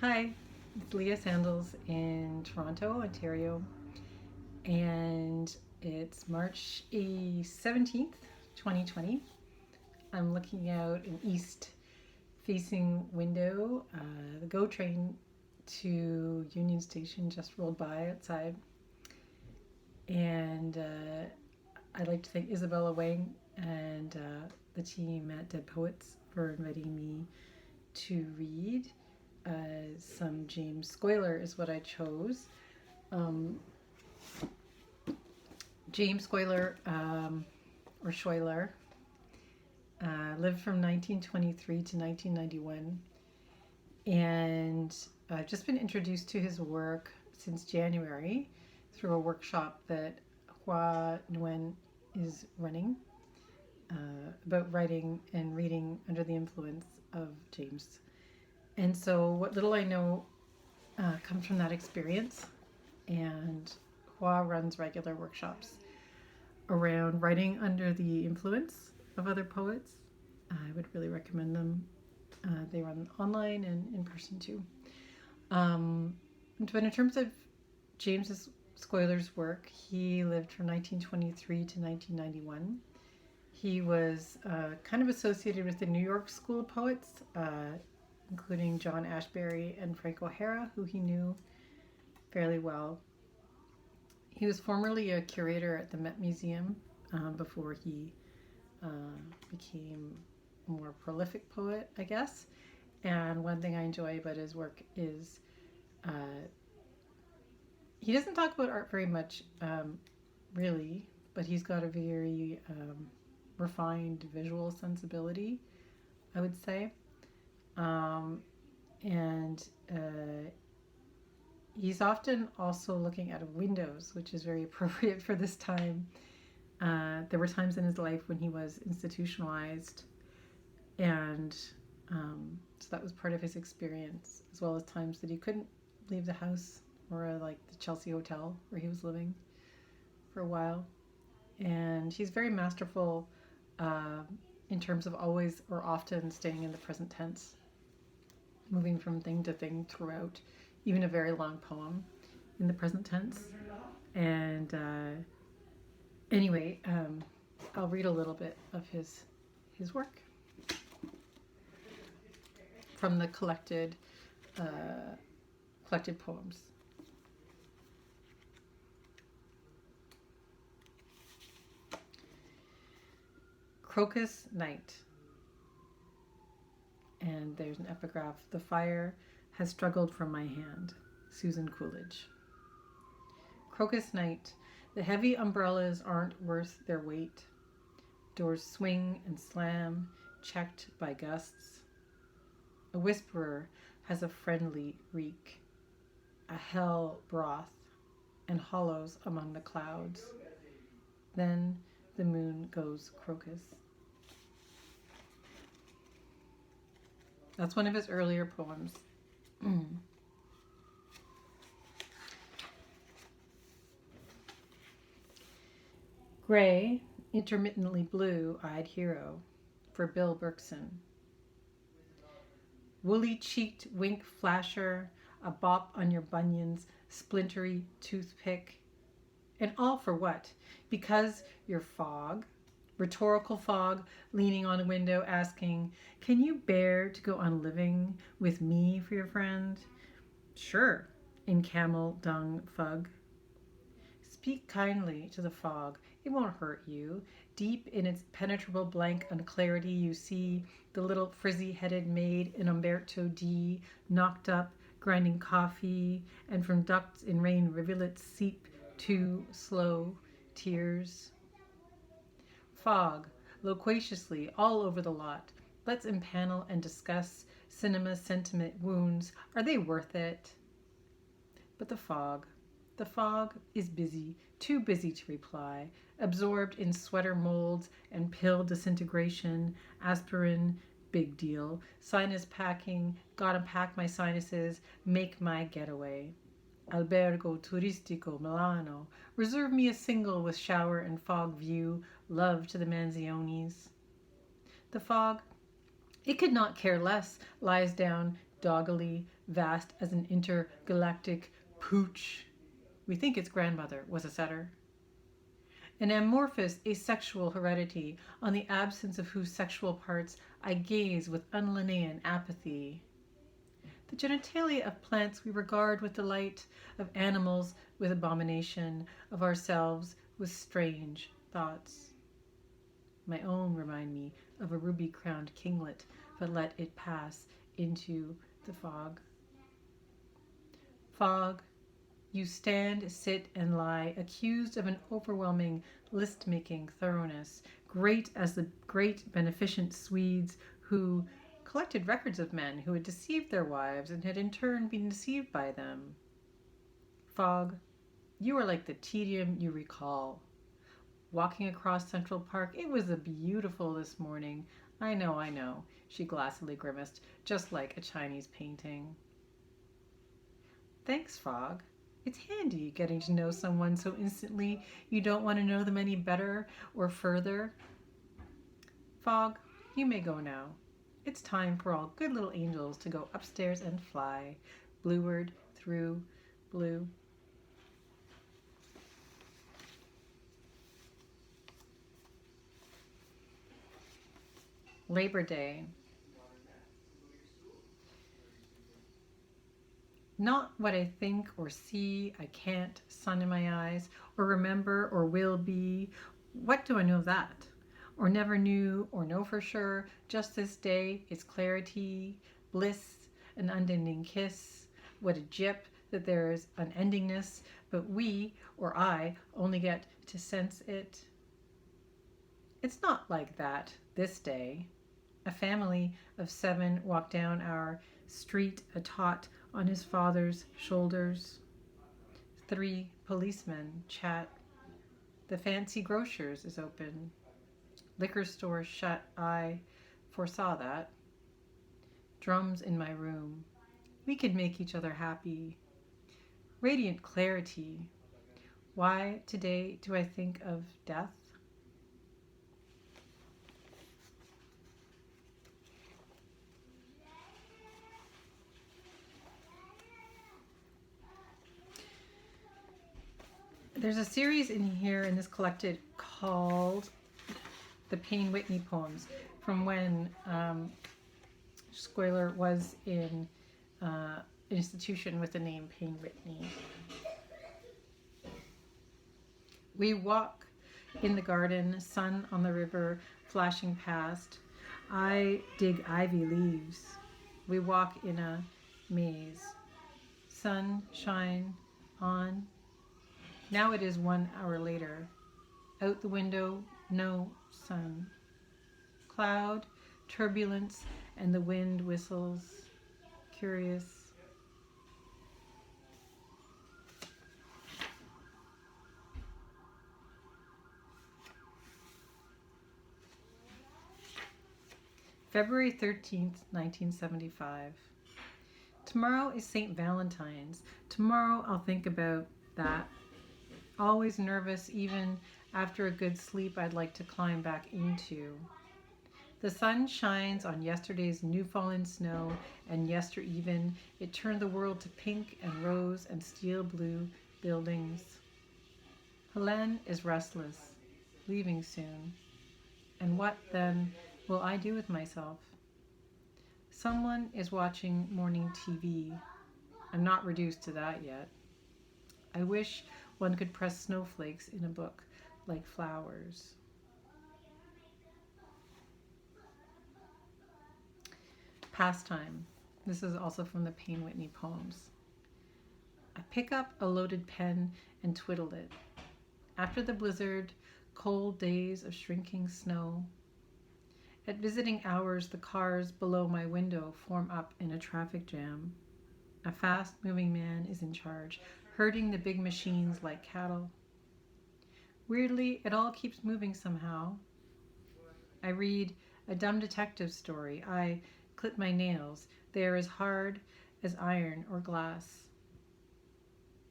Hi, it's Leah Sandals in Toronto, Ontario, and it's March 17th, 2020. I'm looking out an east facing window. The GO train to Union Station just rolled by outside, and I'd like to thank Isabella Wang and the team at Dead Poets for inviting me to read. Some James Schuyler is what I chose. Um, James Schuyler, or Schuyler, lived from 1923 to 1991, and I've just been introduced to his work since January through a workshop that Hua Nguyen is running about writing and reading under the influence of James. And so, what little I know comes from that experience, and Hua runs regular workshops around writing under the influence of other poets. I would really recommend them. They run online and in person too. But in terms of James Schuyler's work, he lived from 1923 to 1991. He was kind of associated with the New York School of Poets, including John Ashbery and Frank O'Hara, who he knew fairly well. He was formerly a curator at the Met Museum before he became a more prolific poet, I guess. And one thing I enjoy about his work is he doesn't talk about art very much, really, but he's got a very refined visual sensibility, I would say. And he's often also looking out of windows, which is very appropriate for this time. There were times in his life when he was institutionalized, and so that was part of his experience, as well as times that he couldn't leave the house, or like the Chelsea Hotel where he was living for a while. And he's very masterful in terms of always or often staying in the present tense, moving from thing to thing throughout, even a very long poem in the present tense. And anyway, I'll read a little bit of his work from the collected poems. Crocus Night. And there's an epigraph. The fire has struggled from my hand. Susan Coolidge. Crocus Night. The heavy umbrellas aren't worth their weight. Doors swing and slam, checked by gusts. A whisperer has a friendly reek. A hell broth and hollows among the clouds. Then the moon goes crocus. That's one of his earlier poems. Gray, intermittently blue-eyed hero for Bill Berkson. Woolly-cheeked wink flasher, a bop on your bunions, splintery toothpick. And all for what? Because your fog, rhetorical fog, leaning on a window asking, can you bear to go on living with me for your friend? Sure, in camel dung fug. Speak kindly to the fog. It won't hurt you. Deep in its penetrable blank unclarity, you see the little frizzy-headed maid in Umberto D, knocked up, grinding coffee, and from ducts in rain rivulets seep to slow tears. Fog, loquaciously, all over the lot. Let's impanel and discuss cinema sentiment wounds. Are they worth it? But the fog is busy, too busy to reply, absorbed in sweater molds and pill disintegration, aspirin, big deal, sinus packing, gotta pack my sinuses, make my getaway. Albergo Turistico Milano, reserve me a single with shower and fog view, love to the Manzionis. The fog, it could not care less, lies down doggily, vast as an intergalactic pooch. We think its grandmother was a setter. An amorphous asexual heredity on the absence of whose sexual parts I gaze with unlinnean apathy. The genitalia of plants we regard with delight, of animals with abomination, of ourselves with strange thoughts. My own remind me of a ruby-crowned kinglet, but let it pass into the fog. Fog, you stand, sit, and lie, accused of an overwhelming list-making thoroughness, great as the great beneficent Swedes who collected records of men who had deceived their wives and had in turn been deceived by them. Fog, you are like the tedium you recall. Walking across Central Park, it was beautiful this morning. I know, she glassily grimaced, just like a Chinese painting. Thanks, Fog. It's handy getting to know someone so instantly you don't want to know them any better or further. Fog, you may go now. It's time for all good little angels to go upstairs and fly, blueward through blue. Labor Day. Not what I think or see, I can't, sun in my eyes, or remember or will be. What do I know of that? Or never knew or know for sure, just this day, its clarity, bliss, an unending kiss. What a jip that there is unendingness, but we, or I, only get to sense it. It's not like that this day. A family of 7 walk down our street, a tot on his father's shoulders. 3 policemen chat. The fancy grocer's is open. Liquor store shut. I foresaw that. Drums in my room. We could make each other happy. Radiant clarity. Why today do I think of death? There's a series in here in this collected called the Payne Whitney poems from when Schuyler was in an institution with the name Payne Whitney. We walk in the garden, sun on the river flashing past. I dig ivy leaves. We walk in a maze. Sun shine on. Now it is 1 hour later. Out the window, no sun. Cloud, turbulence, and the wind whistles. Curious. February 13th, 1975. Tomorrow is St. Valentine's. Tomorrow I'll think about that. Always nervous, even after a good sleep I'd like to climb back into. The sun shines on yesterday's new-fallen snow, and yestereven it turned the world to pink and rose and steel blue buildings. Helene is restless, leaving soon. And what, then, will I do with myself? Someone is watching morning TV. I'm not reduced to that yet. I wish one could press snowflakes in a book like flowers. Pastime. This is also from the Payne Whitney poems. I pick up a loaded pen and twiddle it. After the blizzard, cold days of shrinking snow. At visiting hours, the cars below my window form up in a traffic jam. A fast-moving man is in charge, herding the big machines like cattle. Weirdly, it all keeps moving somehow. I read a dumb detective story. I clip my nails. They are as hard as iron or glass.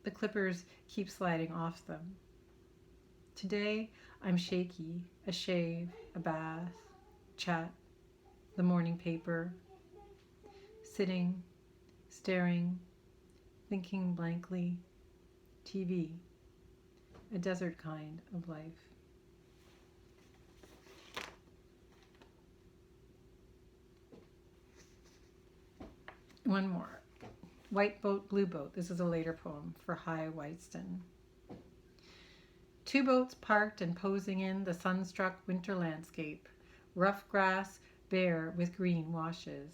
The clippers keep sliding off them. Today, I'm shaky. A shave, a bath, chat, the morning paper. Sitting staring, thinking blankly, TV, a desert kind of life. One more. White Boat, Blue Boat. This is a later poem for High Whiteston. Two boats parked and posing in the sun-struck winter landscape, rough grass bare with green washes.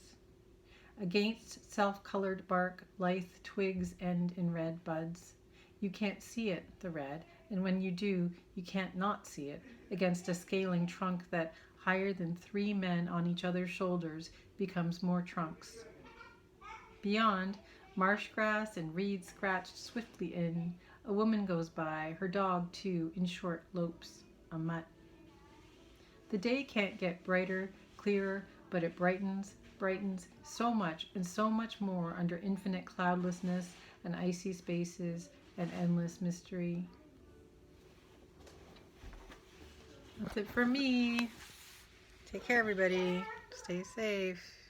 Against self-colored bark, lithe twigs end in red buds. You can't see it, the red, and when you do, you can't not see it, against a scaling trunk that, higher than 3 men on each other's shoulders, becomes more trunks. Beyond, marsh grass and reeds scratched swiftly in. A woman goes by, her dog too, in short lopes, a mutt. The day can't get brighter, clearer, but it brightens so much and so much more under infinite cloudlessness and icy spaces and endless mystery. That's it for me. Take care, everybody. Stay safe.